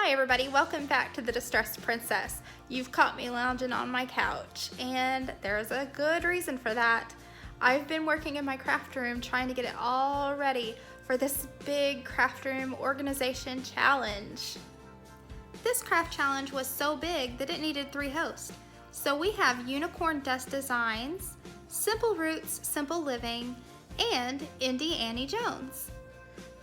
Hi everybody, welcome back to the Distressed Princess. You've caught me lounging on my couch, and there's a good reason for that. I've been working in my craft room trying to get it all ready for this big craft room organization challenge. This craft challenge was so big that it needed 3 hosts. So we have Unicorn Dust Designs, Simple Roots, Simple Living, and Indie Annie Jones.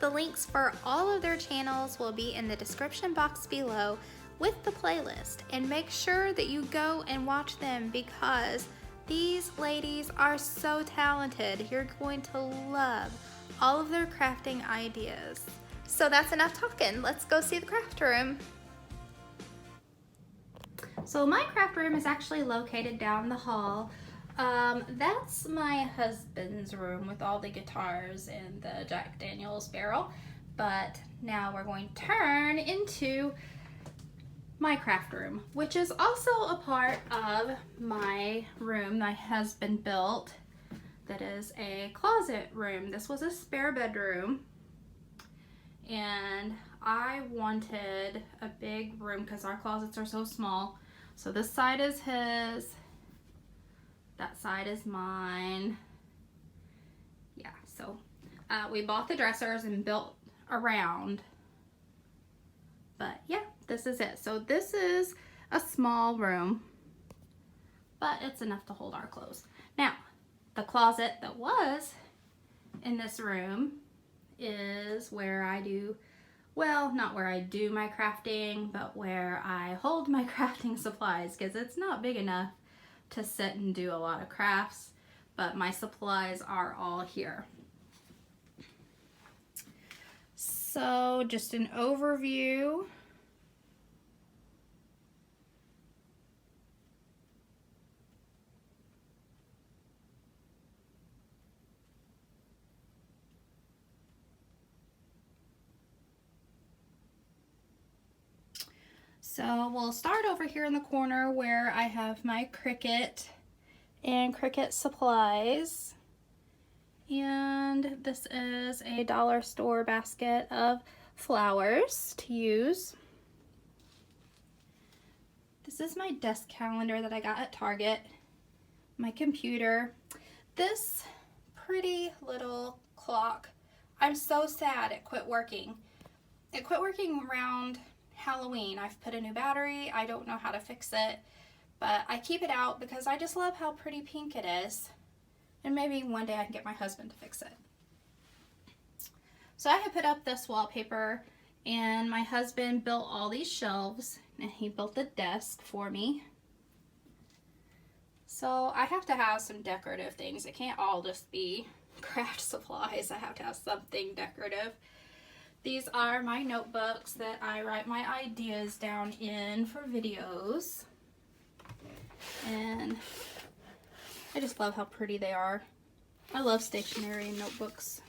The links for all of their channels will be in the description box below with the playlist, and make sure that you go and watch them because these ladies are so talented. You're going to love all of their crafting ideas. So that's enough talking. Let's go see the craft room. So my craft room is actually located down the hall. That's my husband's room with all the guitars and the Jack Daniels barrel. But now we're going to turn into my craft room, which is also a part of my room my husband built. That is a closet room. This was a spare bedroom, and I wanted a big room because our closets are so small. So this side is his. That side is mine. Yeah, so we bought the dressers and built around. But yeah, this is it. So this is a small room, but it's enough to hold our clothes. Now, the closet that was in this room is where I do, well, not where I do my crafting, but where I hold my crafting supplies, because it's not big enough to sit and do a lot of crafts, but my supplies are all here. So just an overview. So we'll start over here in the corner where I have my Cricut and Cricut supplies. And this is a dollar store basket of flowers to use. This is my desk calendar that I got at Target. My computer. This pretty little clock. I'm so sad it quit working. It quit working around Halloween. I've put a new battery. I don't know how to fix it, but I keep it out because I just love how pretty pink it is, and maybe one day I can get my husband to fix it. So I have put up this wallpaper, and my husband built all these shelves, and he built the desk for me. So I have to have some decorative things. It can't all just be craft supplies. I have to have something decorative. These are my notebooks that I write my ideas down in for videos. And I just love how pretty they are. I love stationery and notebooks.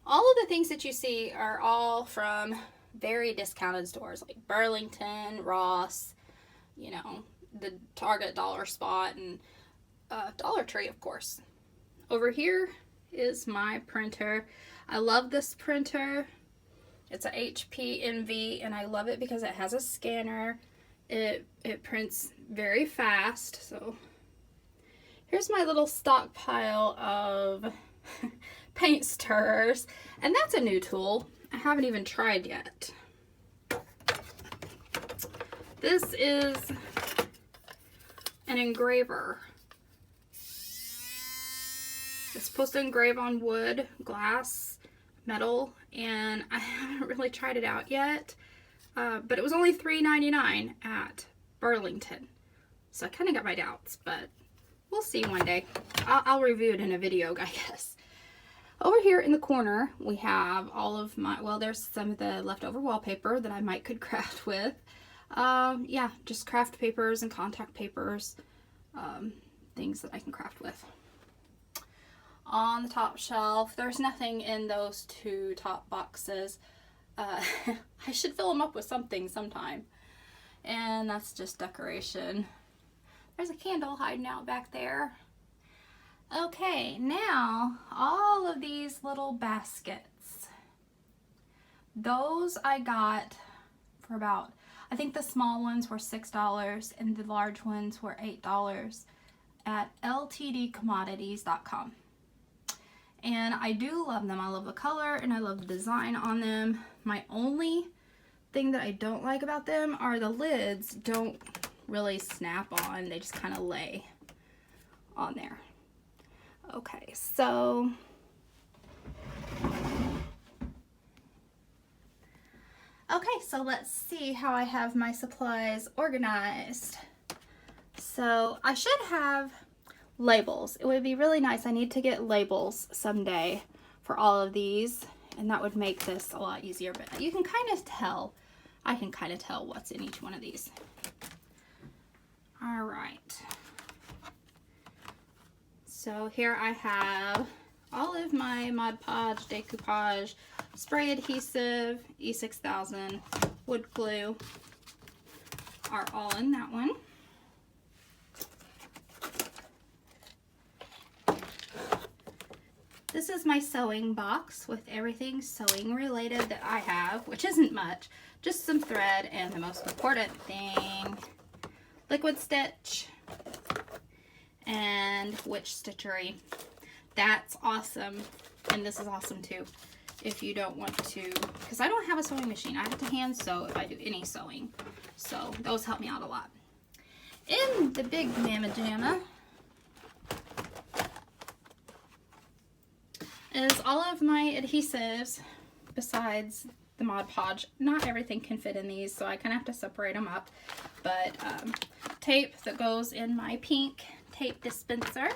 All of the things that you see are all from very discounted stores like Burlington, Ross, you know, the Target Dollar Spot, and Dollar Tree, of course. Over here is my printer. I love this printer. It's a HP Envy, and I love it because it has a scanner. It prints very fast. So here's my little stockpile of paint stirrers, and that's a new tool I haven't even tried yet. This is an engraver. It's supposed to engrave on wood, glass, metal, and I haven't really tried it out yet, but it was only $3.99 at Burlington, so I kind of got my doubts, but we'll see one day. I'll review it in a video, I guess. Over here in the corner, we have all of my, well, there's some of the leftover wallpaper that I could craft with. Yeah, just craft papers and contact papers, things that I can craft with. On the top shelf, there's nothing in those 2 top boxes. I should fill them up with something sometime. And that's just decoration. There's a candle hiding out back there. Okay, now all of these little baskets. Those I got for about, I think the small ones were $6 and the large ones were $8 at ltdcommodities.com. And I do love them. I love the color and I love the design on them. My only thing that I don't like about them are the lids don't really snap on. They just kind of lay on there. Okay, so let's see how I have my supplies organized. So I should have labels. It would be really nice. I need to get labels someday for all of these, and that would make this a lot easier, but you can kind of tell, I can kind of tell what's in each one of these. All right. So here I have all of my Mod Podge, decoupage, spray adhesive, E6000, wood glue are all in that one. This is my sewing box with everything sewing related that I have, which isn't much, just some thread and the most important thing, liquid stitch and witch stitchery. That's awesome, and this is awesome too if you don't want to, because I don't have a sewing machine. I have to hand sew if I do any sewing, so those help me out a lot. In the big mamma jamma is all of my adhesives besides the Mod Podge. Not everything can fit in these, so I kind of have to separate them up, but tape that goes in my pink tape dispenser.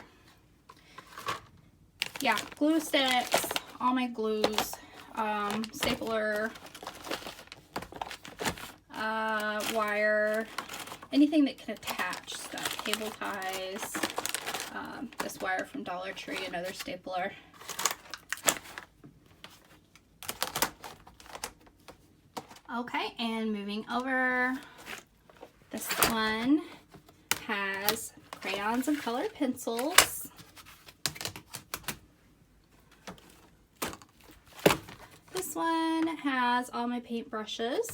Yeah, glue sticks, all my glues, stapler, wire, anything that can attach stuff, cable ties, this wire from Dollar Tree, another stapler. Okay, and moving over, this one has crayons and colored pencils. This one has all my paint brushes.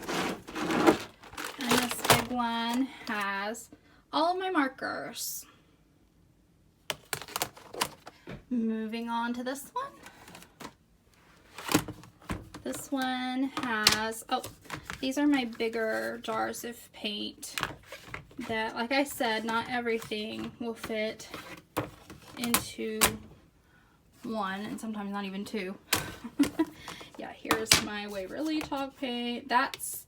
And this big one has all of my markers. Moving on to this one. This one has, oh, these are my bigger jars of paint that, like I said, not everything will fit into one, and sometimes not even two. Yeah, here's my Waverly chalk paint. That's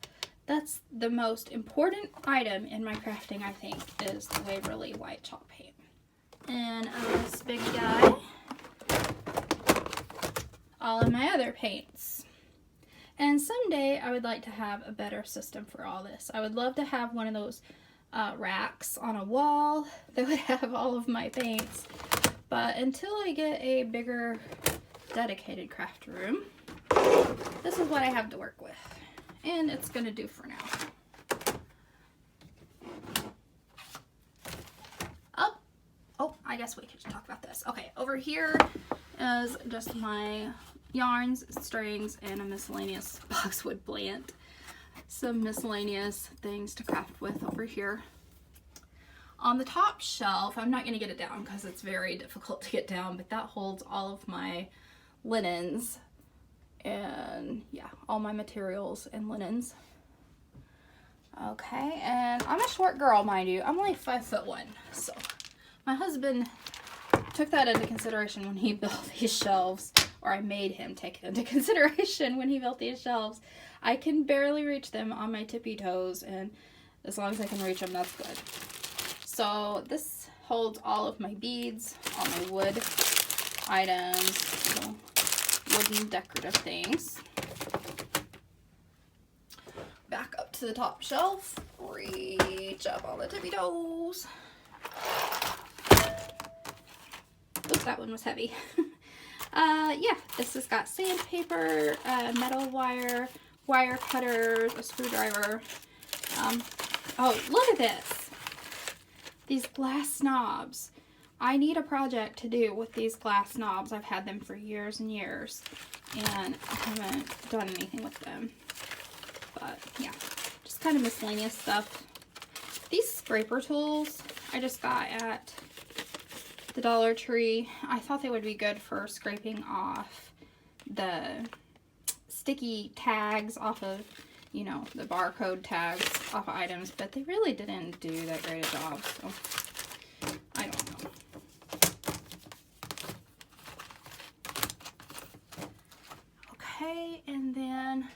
the most important item in my crafting, I think, is the Waverly white chalk paint. And this big guy, all of my other paints. And someday I would like to have a better system for all this. I would love to have one of those racks on a wall that would have all of my paints. But until I get a bigger dedicated craft room, this is what I have to work with. And it's going to do for now. Oh, I guess we could talk about this. Okay, over here is just my yarns, strings, and a miscellaneous boxwood plant. Some miscellaneous things to craft with over here. On the top shelf, I'm not going to get it down because it's very difficult to get down, but that holds all of my linens and yeah, all my materials and linens. Okay, and I'm a short girl, mind you. I'm only 5'1", so my husband took that into consideration when he built these shelves, or I made him take it into consideration when he built these shelves. I can barely reach them on my tippy toes, and as long as I can reach them, that's good. So this holds all of my beads, all my wood items, so wooden decorative things. Back up to the top shelf, reach up on the tippy toes. Oops, that one was heavy. Yeah, this has got sandpaper, metal wire, wire cutters, a screwdriver. Oh, look at this. These glass knobs. I need a project to do with these glass knobs. I've had them for years and years. and I haven't done anything with them. But yeah, just kind of miscellaneous stuff. These scraper tools I just got at the Dollar Tree. I thought they would be good for scraping off the sticky tags off of, you know, the barcode tags off of items, but they really didn't do that great a job, so I don't know. Okay, and then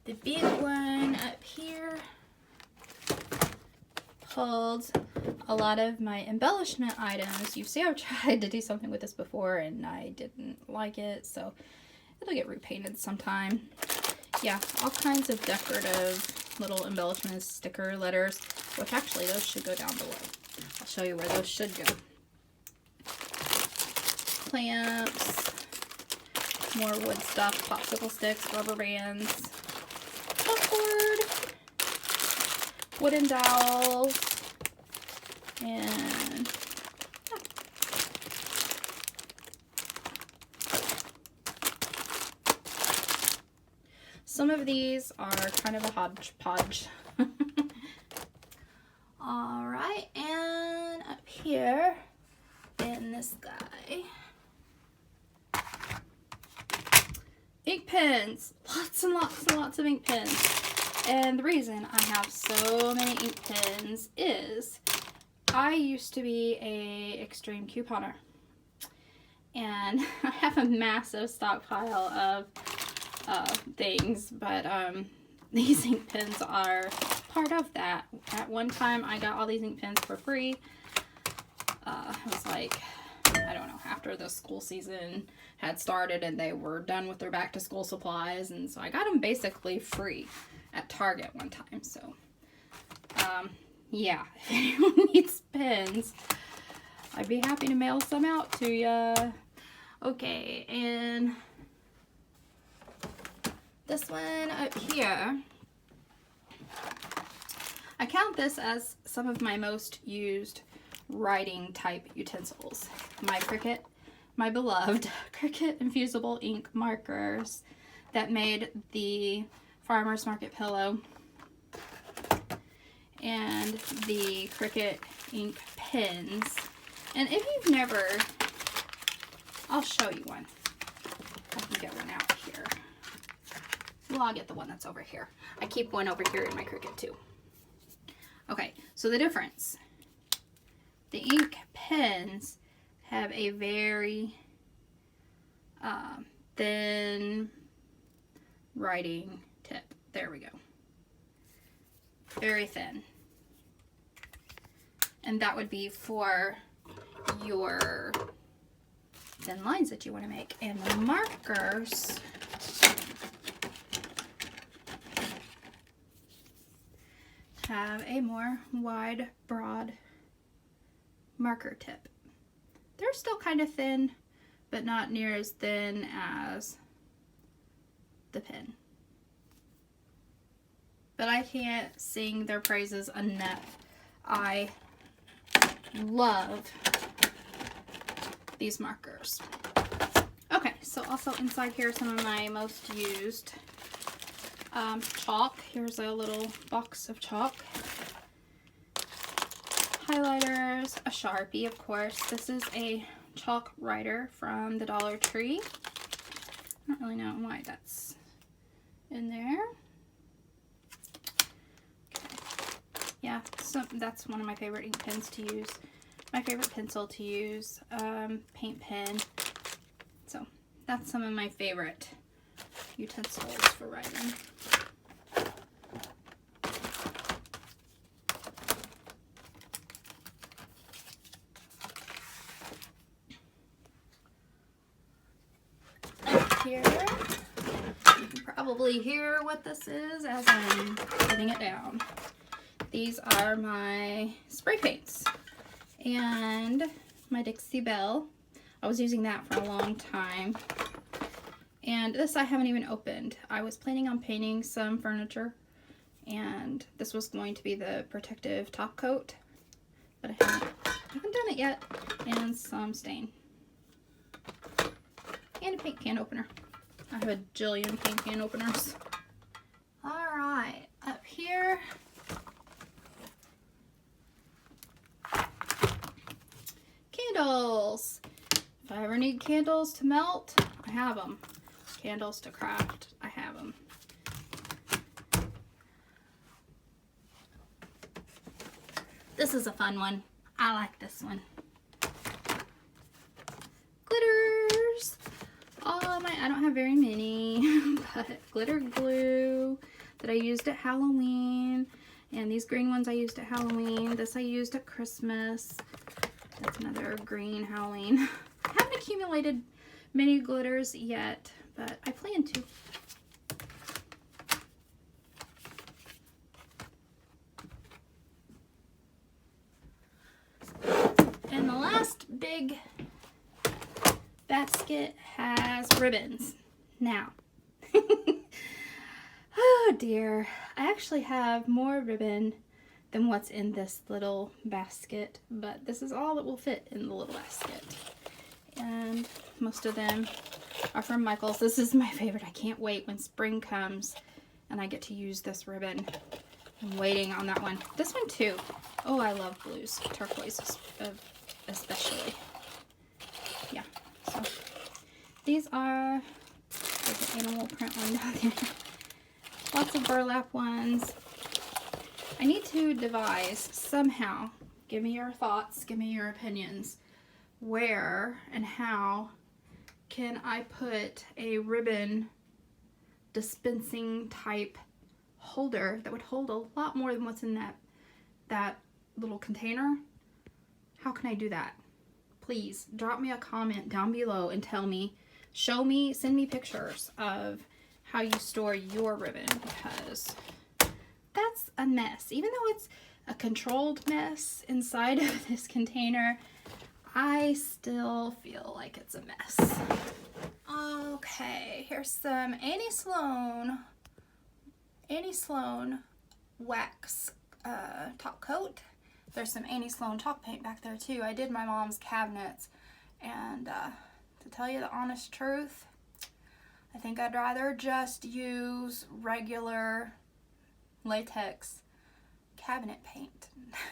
the big one up here holds a lot of my embellishment items. You see, I've tried to do something with this before and I didn't like it, so it'll get repainted sometime. Yeah, all kinds of decorative little embellishments, sticker letters, which actually those should go down below. I'll show you where those should go. Clamps, more wood stuff, popsicle sticks, rubber bands, chalkboard, wooden dowels, and some of these are kind of a hodgepodge. Alright, and up here in this guy, ink pens. Lots and lots and lots of ink pens. And the reason I have so many ink pens is I used to be a extreme couponer. And I have a massive stockpile of things, but these ink pens are part of that. At one time I got all these ink pens for free. It was like, I don't know, after the school season had started and they were done with their back to school supplies, and so I got them basically free at Target one time. So yeah, if anyone needs pens, I'd be happy to mail some out to ya. Okay, and this one up here, I count this as some of my most used writing type utensils. My Cricut, my beloved Cricut infusible ink markers that made the Farmer's Market pillow, and the Cricut ink pens. And if you've never, I'll show you one. I can get one out here. Well, I'll get the one that's over here. I keep one over here in my Cricut too. Okay, so the difference. The ink pens have a very thin writing tip. There we go. Very thin. And that would be for your thin lines that you want to make. And the markers have a more wide, broad marker tip. They're still kind of thin, but not near as thin as the pen. But I can't sing their praises enough. I love these markers. Okay, so also inside here are some of my most used chalk. Here's a little box of chalk. Highlighters, a Sharpie, of course. This is a chalk writer from the Dollar Tree. I don't really know why that's in there. Okay. Yeah, so that's one of my favorite ink pens to use. My favorite pencil to use, paint pen. So that's some of my favorite utensils for writing. Here, you can probably hear what this is as I'm putting it down. These are my spray paints and my Dixie Belle. I was using that for a long time, and this I haven't even opened. I was planning on painting some furniture, and this was going to be the protective top coat, but I haven't done it yet. And some stain. And a paint can opener. I have a jillion paint can openers. All right, up here. Candles. If I ever need candles to melt, I have them. Candles to craft, I have them. This is a fun one. I like this one. Glitters. I don't have very many, but glitter glue that I used at Halloween. And these green ones I used at Halloween. This I used at Christmas. That's another green Halloween. I haven't accumulated many glitters yet, but I plan to. And the last big basket has ribbons. Now, oh dear, I actually have more ribbon than what's in this little basket, but this is all that will fit in the little basket. And most of them are from Michael's. This is my favorite. I can't wait when spring comes and I get to use this ribbon. I'm waiting on that one. This one too. Oh, I love blues, turquoise especially. Yeah, so these are, there's an animal print one down there. Lots of burlap ones. I need to devise somehow, give me your thoughts, give me your opinions, where and how can I put a ribbon dispensing type holder that would hold a lot more than what's in that little container. How can I do that? Please drop me a comment down below and tell me, show me, send me pictures of how you store your ribbon, because that's a mess. Even though it's a controlled mess inside of this container, I still feel like it's a mess. Okay, here's some Annie Sloan wax top coat. There's some Annie Sloan chalk paint back there too. I did my mom's cabinets, and to tell you the honest truth, I think I'd rather just use regular latex cabinet paint.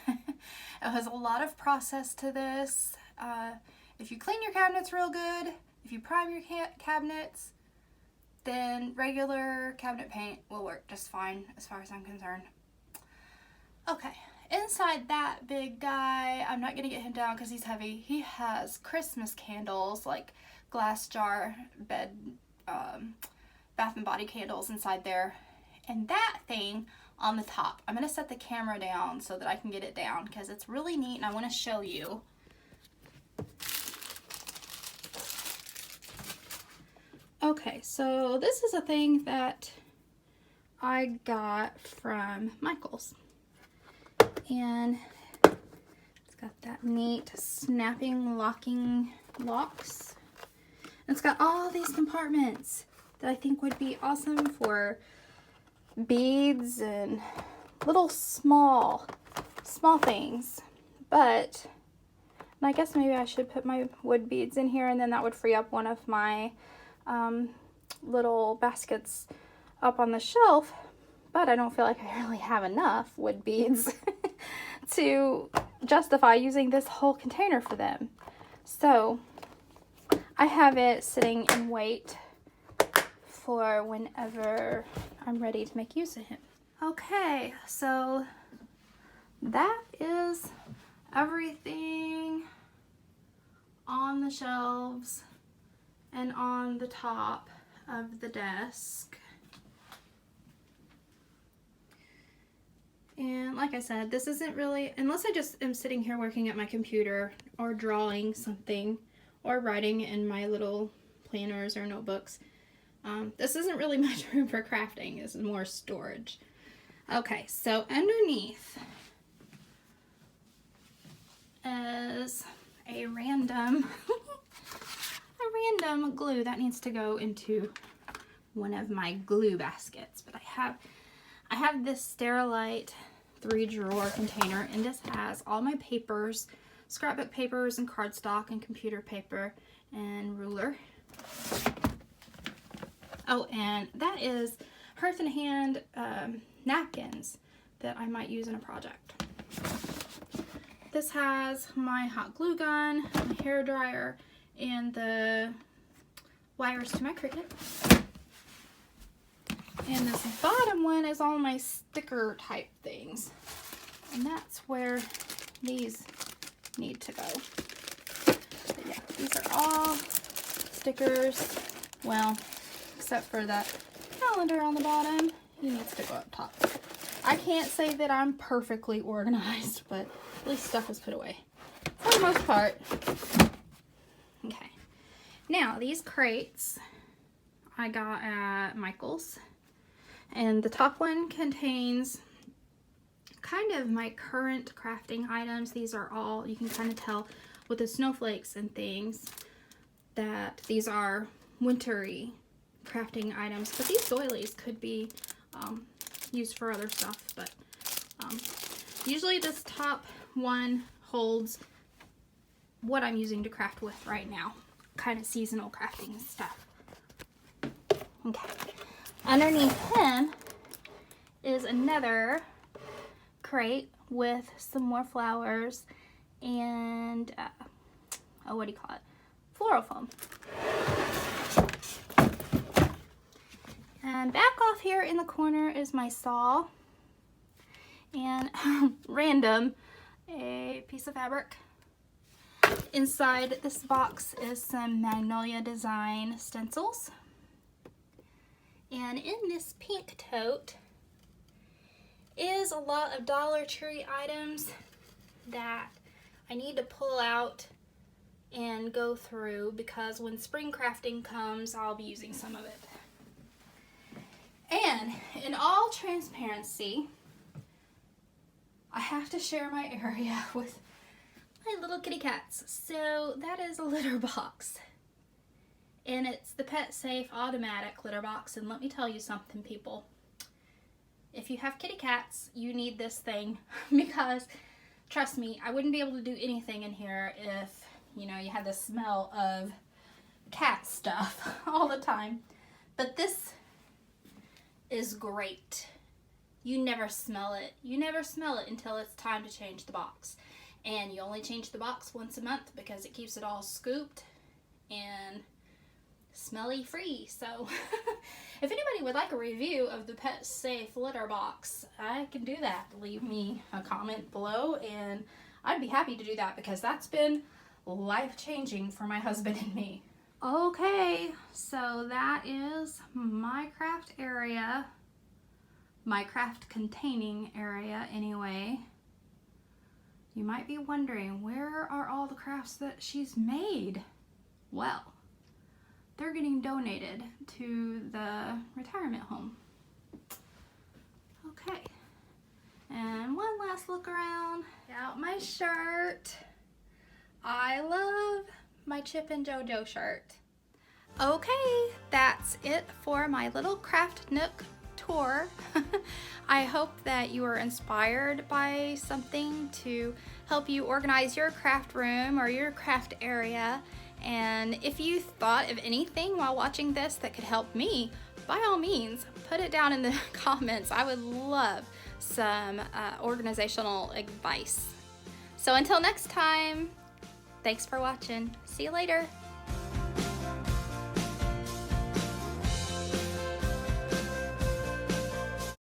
It has a lot of process to this. If you clean your cabinets real good, if you prime your cabinets, then regular cabinet paint will work just fine as far as I'm concerned. Okay, inside that big guy, I'm not gonna get him down because he's heavy. He has Christmas candles, like glass jar bed, bath and body candles inside there. And that thing on the top, I'm gonna set the camera down so that I can get it down because it's really neat and I wanna show you. Okay, so this is a thing that I got from Michael's. And it's got that neat snapping locking locks. And it's got all these compartments that I think would be awesome for beads and little small things. But and I guess maybe I should put my wood beads in here, and then that would free up one of my little baskets up on the shelf. But I don't feel like I really have enough wood beads to justify using this whole container for them. So I have it sitting in wait for whenever I'm ready to make use of him. Okay, so that is everything on the shelves and on the top of the desk. And like I said, this isn't really, unless I just am sitting here working at my computer or drawing something or writing in my little planners or notebooks, this isn't really much room for crafting. This is more storage. Okay, so underneath is a random glue that needs to go into one of my glue baskets. But I have this Sterilite 3-drawer container, and this has all my papers, scrapbook papers and cardstock and computer paper and ruler. Oh, and that is Hearth and Hand napkins that I might use in a project. This has my hot glue gun, my hair dryer, and the wires to my Cricut. And this bottom one is all my sticker type things. And that's where these need to go. But yeah, these are all stickers. Well, except for that calendar on the bottom. He needs to go up top. I can't say that I'm perfectly organized, but at least stuff is put away for the most part. Okay. Now, these crates I got at Michael's. And the top one contains kind of my current crafting items. These are all, you can kind of tell with the snowflakes and things that these are wintry crafting items. But these doilies could be used for other stuff. But usually this top one holds what I'm using to craft with right now. Kind of seasonal crafting stuff. Okay. Underneath him is another crate with some more flowers and, what do you call it? Floral foam. And back off here in the corner is my saw. And random, a piece of fabric. Inside this box is some Magnolia Design stencils. And in this pink tote is a lot of Dollar Tree items that I need to pull out and go through because when spring crafting comes, I'll be using some of it. And in all transparency, I have to share my area with my little kitty cats. So that is a litter box. And it's the Pet Safe automatic litter box. And let me tell you something, people. If you have kitty cats, you need this thing because, trust me, I wouldn't be able to do anything in here if, you know, you had the smell of cat stuff all the time. But this is great. You never smell it. You never smell it until it's time to change the box. And you only change the box once a month because it keeps it all scooped and smelly free. So if anybody would like a review of the Pet Safe litter box, I can do that. Leave me a comment below and I'd be happy to do that because that's been life-changing for my husband and me. Okay, so that is my craft area, my craft containing area anyway. You might be wondering, where are all the crafts that she's made? Well, they're getting donated to the retirement home. Okay, and one last look around. Out my shirt. I love my Chip and JoJo shirt. Okay, that's it for my little craft nook tour. I hope that you were inspired by something to help you organize your craft room or your craft area. And if you thought of anything while watching this that could help me, by all means, put it down in the comments. I would love some organizational advice. So until next time, thanks for watching. See you later.